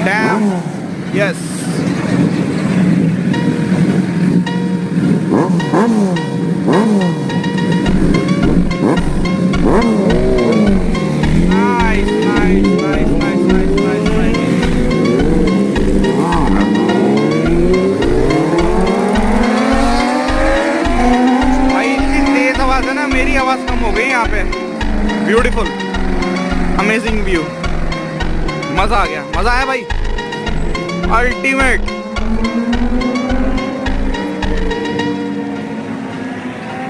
Dam, yes. Nice nice nice nice nice nice nice. भाई इतनी तेज आवाज है ना, मेरी आवाज कम हो गई यहाँ पे। ब्यूटीफुल, अमेजिंग व्यू, मजा आ गया, मजा आया भाई, अल्टीमेट।